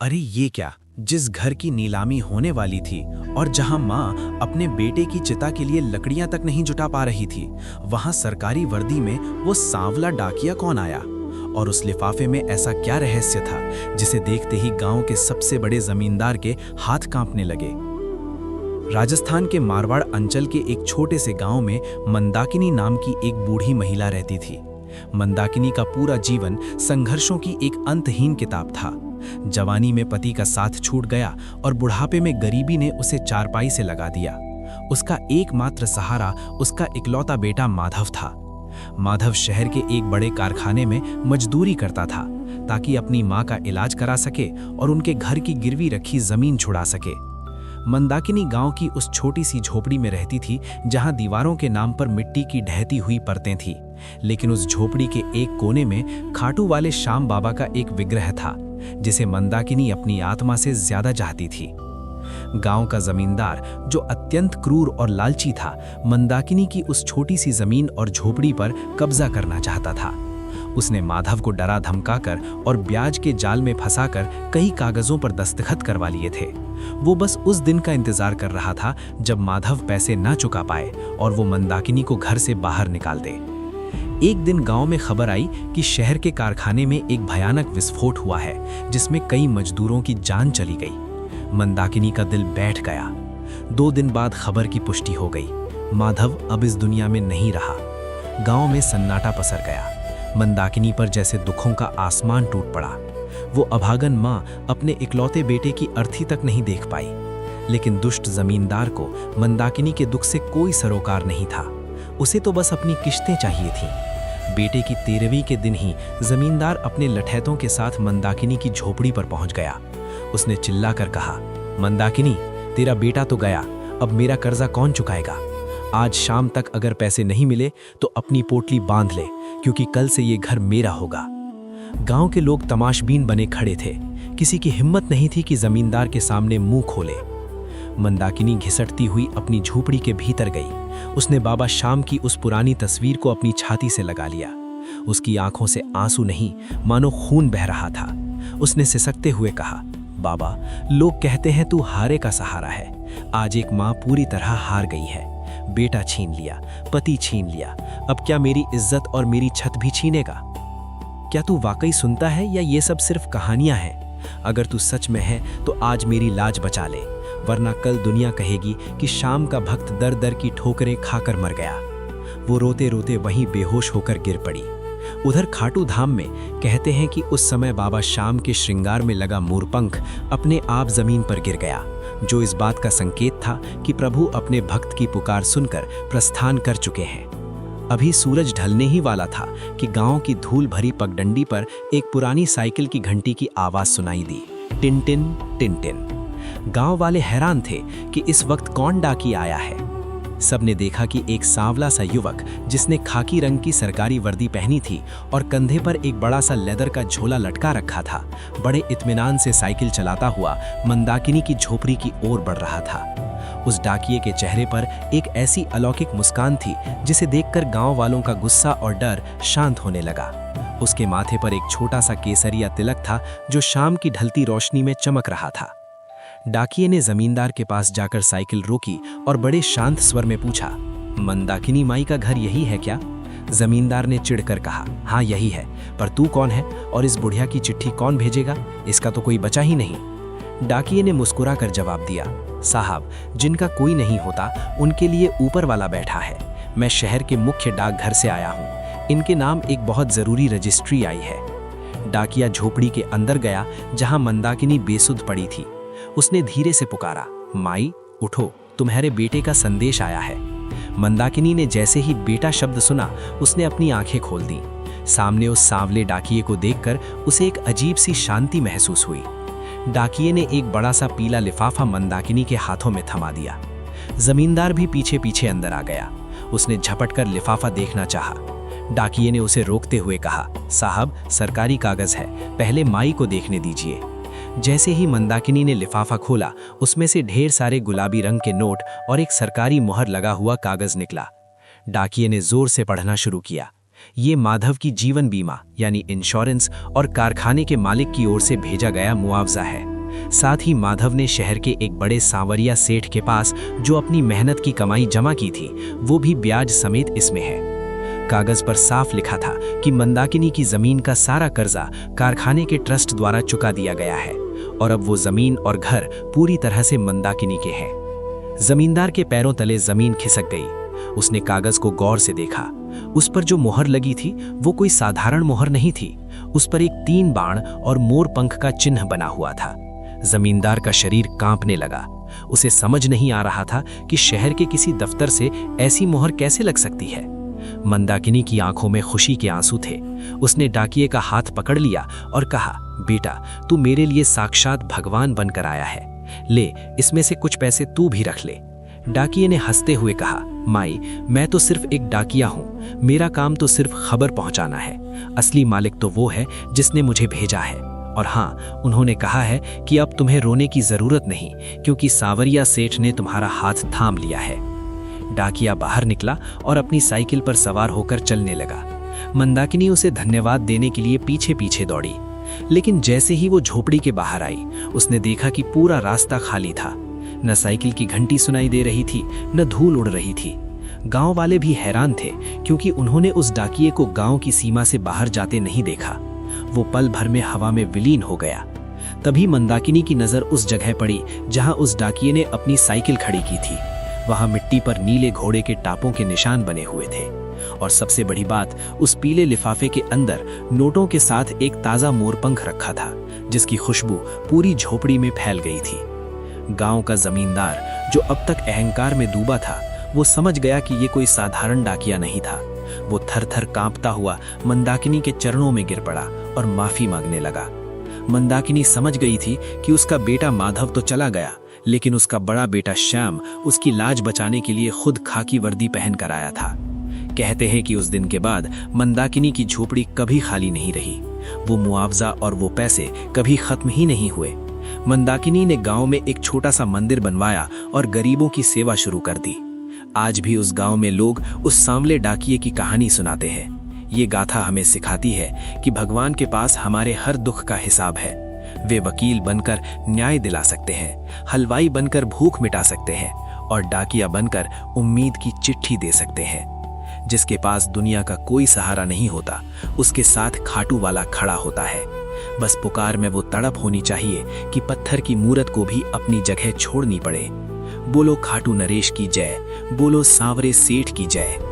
अरे ये क्या, जिस घर की नीलामी होने वाली थी और जहां माँ अपने बेटे की चिता के लिए लकड़ियां तक नहीं जुटा पा रही थी, वहां सरकारी वर्दी में वो सांवला डाकिया कौन आया? और उस लिफाफे में ऐसा क्या रहस्य था जिसे देखते ही गांव के सबसे बड़े जमींदार के हाथ कांपने लगे? राजस्थान के मारवाड़ अंचल के एक छोटे से गांव में मंदाकिनी नाम की एक बूढ़ी महिला रहती थी। मंदाकिनी का पूरा जीवन संघर्षों की एक अंतहीन किताब था। जवानी में पति का साथ छूट गया और बुढ़ापे में गरीबी ने उसे चारपाई से लगा दिया। उसका एकमात्र सहारा उसका इकलौता बेटा माधव था। माधव शहर के एक बड़े कारखाने में मजदूरी करता था ताकि अपनी मां का इलाज करा सके और उनके घर की गिरवी रखी जमीन छुड़ा सके। मंदाकिनी गांव की उस छोटी सी झोपड़ी में रहती थी जहां दीवारों के नाम पर मिट्टी की ढहती हुई परतें थीं, लेकिन उस झोपड़ी के एक कोने में खाटू वाले श्याम बाबा का एक विग्रह था जिसे मंदाकिनी अपनी आत्मा से ज्यादा चाहती थी। गांव का जमींदार, जो अत्यंत क्रूर और लालची था, मंदाकिनी की उस छोटी सी जमीन और झोपड़ी पर कब्जा करना चाहता था। उसने माधव को डरा धमकाकर और ब्याज के जाल में फंसाकर कई कागजों पर दस्तखत करवा लिए थे। वो बस उस दिन का इंतजार कर रहा था जब माधव पैसे न चुका पाए और वो मंदाकिनी को घर से बाहर निकाल दे। एक दिन गांव में खबर आई कि शहर के कारखाने में एक भयानक विस्फोट हुआ है जिसमें कई मजदूरों की जान चली गई। मंदाकिनी का दिल बैठ गया। 2 दिन बाद खबर की पुष्टि हो गई, माधव अब इस दुनिया में नहीं रहा। गांव में सन्नाटा पसर गया। मंदाकिनी पर जैसे दुखों का आसमान टूट पड़ा। वो अभागन मां अपने इकलौते बेटे की अर्थी तक नहीं देख पाई। लेकिन दुष्ट जमींदार को मंदाकिनी के दुख से कोई सरोकार नहीं था। उसे तो बस अपनी किश्तें चाहिए थीं। बेटे की 13वीं के दिन ही जमींदार अपने लठैतों के साथ मंदाकिनी की झोपड़ी पर पहुंच गया। उसने चिल्लाकर कहा, मंदाकिनी, तेरा बेटा तो गया, अब मेरा कर्जा कौन चुकाएगा? आज शाम तक अगर पैसे नहीं मिले तो अपनी पोटली बांध ले, क्योंकि कल से ये घर मेरा होगा। गांव के लोग तमाशबीन बने खड़े थे। किसी की हिम्मत नहीं थी कि जमींदार के सामने मुंह खोले। मंदाकिनी घिसटती हुई अपनी झोपड़ी के भीतर गई। उसने बाबा श्याम की उस पुरानी तस्वीर को अपनी छाती से लगा लिया। उसकी आंखों से आंसू नहीं, मानो खून बह रहा था। उसने सिसकते हुए कहा, बाबा, लोग कहते हैं तू हारे का सहारा है। आज एक माँ पूरी तरह हार गई है। बेटा छीन लिया, पति छीन लिया, अब क्या मेरी इज्जत और मेरी छत भी छीनेगा? क्या तू वाकई सुनता है या ये सब सिर्फ कहानियां हैं? अगर तू सच में है तो आज मेरी लाज बचा ले, वरना कल दुनिया कहेगी कि शाम का भक्त दर दर की ठोकरें खाकर मर गया। वो रोते रोते वहीं बेहोश होकर गिर पड़ी। उधर खाटू धाम में कहते हैं कि उस समय बाबा श्याम के श्रृंगार में लगा मोरपंख अपने आप जमीन पर गिर गया, जो इस बात का संकेत था कि प्रभु अपने भक्त की पुकार सुनकर प्रस्थान कर चुके हैं। अभी सूरज ढलने ही वाला था कि गांव की धूल भरी पगडंडी पर एक पुरानी साइकिल की घंटी की आवाज सुनाई दी, टिन टिन टिन टिन। गांव वाले हैरान थे कि इस वक्त कौन डाकी आया है। सबने देखा कि एक सांवला सा युवक, जिसने खाकी रंग की सरकारी वर्दी पहनी थी और कंधे पर एक बड़ा सा लेदर का झोला लटका रखा था, बड़े इत्मीनान से साइकिल चलाता हुआ मंदाकिनी की झोपड़ी की ओर बढ़ रहा था। उस डाकिये के चेहरे पर एक ऐसी अलौकिक मुस्कान थी जिसे देखकर गांव वालों का गुस्सा और डर शांत होने लगा। उसके माथे पर एक छोटा सा केसरिया तिलक था जो शाम की ढलती रोशनी में चमक रहा था। डाकिये ने जमींदार के पास जाकर साइकिल रोकी और बड़े शांत स्वर में पूछा, मंदाकिनी माई का घर यही है क्या? जमींदार ने चिढ़कर कहा, हाँ यही है, पर तू कौन है और इस बुढ़िया की चिट्ठी कौन भेजेगा? इसका तो कोई बचा ही नहीं। डाकिये ने मुस्कुराकर जवाब दिया, साहब, जिनका कोई नहीं होता उनके लिए ऊपर वाला बैठा है। मैं शहर के मुख्य डाकघर से आया हूँ। इनके नाम एक बहुत जरूरी रजिस्ट्री आई है। डाकिया झोपड़ी के अंदर गया जहां मंदाकिनी बेसुध पड़ी थी। उसने धीरे से पुकारा, माई उठो, तुम्हारे बेटे का संदेश आया है। मंदाकिनी ने जैसे ही बेटा शब्द सुना, उसने अपनी आंखें खोल दी। सामने उस सांवले डाकिये को देखकर उसे एक अजीब सी शांति महसूस हुई। डाकिये ने एक बड़ा सा पीला लिफाफा मंदाकिनी के हाथों में थमा दिया। जमींदार भी पीछे पीछे अंदर आ गया। उसने झपटकर लिफाफा देखना चाहा। डाकिये ने उसे रोकते हुए कहा, साहब, सरकारी कागज है, पहले माई को देखने दीजिए। जैसे ही मंदाकिनी ने लिफाफा खोला, उसमें से ढेर सारे गुलाबी रंग के नोट और एक सरकारी मुहर लगा हुआ कागज निकला। डाकिये ने जोर से पढ़ना शुरू किया। ये माधव की जीवन बीमा यानी इंश्योरेंस और कारखाने के मालिक की ओर से भेजा गया मुआवजा है। साथ ही माधव ने शहर के एक बड़े सांवरिया सेठ के पास जो अपनी मेहनत की कमाई जमा की थी वो भी ब्याज समेत इसमें है। कागज पर साफ लिखा था कि मंदाकिनी की जमीन का सारा कर्जा कारखाने के ट्रस्ट द्वारा चुका दिया गया है और अब वो जमीन और घर पूरी तरह से मंदाकिनी के हैं। जमींदार के पैरों तले जमीन खिसक गई। उसने कागज को गौर से देखा। उस पर जो मोहर लगी थी वो कोई साधारण मोहर नहीं थी। उस पर एक 3 बाण और मोर पंख का चिन्ह बना हुआ था। जमींदार का शरीर कांपने लगा। उसे समझ नहीं आ रहा था कि शहर के किसी दफ्तर से ऐसी मोहर कैसे लग सकती है। मंदाकिनी की आंखों में खुशी के आंसू थे। उसने डाकिये का हाथ पकड़ लिया और कहा, बेटा, तू मेरे लिए साक्षात भगवान बनकर आया है। ले, इसमें से कुछ पैसे तू भी रख ले। डाकिये ने हंसते हुए कहा, माई, मैं तो सिर्फ एक डाकिया हूँ। मेरा काम तो सिर्फ खबर पहुँचाना है। असली मालिक तो वो है जिसने मुझे भेजा है। और हाँ, उन्होंने कहा है कि अब तुम्हें रोने की जरूरत नहीं, क्योंकि सांवरिया सेठ ने तुम्हारा हाथ थाम लिया है। डाकिया बाहर निकला और अपनी साइकिल पर सवार होकर चलने लगा। मंदाकिनी उसे धन्यवाद देने के लिए पीछे पीछे दौड़ी, लेकिन जैसे ही वो झोपड़ी के बाहर आई, उसने देखा कि पूरा रास्ता खाली था। न साइकिल की घंटी सुनाई दे रही थी, न धूल उड़ रही थी। गांव वाले भी हैरान थे, क्योंकि उन्होंने उस डाकिये को गांव की सीमा से बाहर जाते नहीं देखा। वो पल भर में हवा में विलीन हो गया। तभी मंदाकिनी की नजर उस जगह पड़ी जहां उस डाकिये ने अपनी साइकिल खड़ी की थी। वहां मिट्टी पर नीले घोड़े के टापों के निशान बने हुए थे और सबसे बड़ी बात, उस पीले लिफाफे के अंदर नोटों के साथ एक ताजा मोरपंख रखा था, जिसकी खुशबू पूरी झोपड़ी में फैल गई थी। गांव का जमींदार, जो अब तक अहंकार में डूबा था, वो समझ गया कि ये कोई साधारण डाकिया नहीं था। वो थर-थर कांपता हुआ मंदाकिनी के चरणों में गिर पड़ा और माफी मांगने लगा। मंदाकिनी समझ गई थी कि उसका बेटा माधव तो चला गया, लेकिन उसका बड़ा बेटा श्याम उसकी लाज बचाने के लिए खुद खाकी वर्दी पहन कर आया था। कहते हैं कि उस दिन के बाद मंदाकिनी की झोपड़ी कभी खाली नहीं रही। वो मुआवजा और वो पैसे कभी खत्म ही नहीं हुए। मंदाकिनी ने गांव में एक छोटा सा मंदिर बनवाया और गरीबों की सेवा शुरू कर दी। आज भी उस गांव में लोग उस सांवले डाकिये की कहानी सुनाते हैं। ये गाथा हमें सिखाती है कि भगवान के पास हमारे हर दुख का हिसाब है। वे वकील बनकर न्याय दिला सकते हैं, हलवाई बनकर भूख मिटा सकते हैं और डाकिया बनकर उम्मीद की चिट्ठी दे सकते हैं। जिसके पास दुनिया का कोई सहारा नहीं होता, उसके साथ खाटू वाला खड़ा होता है। बस पुकार में वो तड़प होनी चाहिए कि पत्थर की मूरत को भी अपनी जगह छोड़नी पड़े। बोलो खाटू नरेश की जय, बोलो सांवरे सेठ की जय।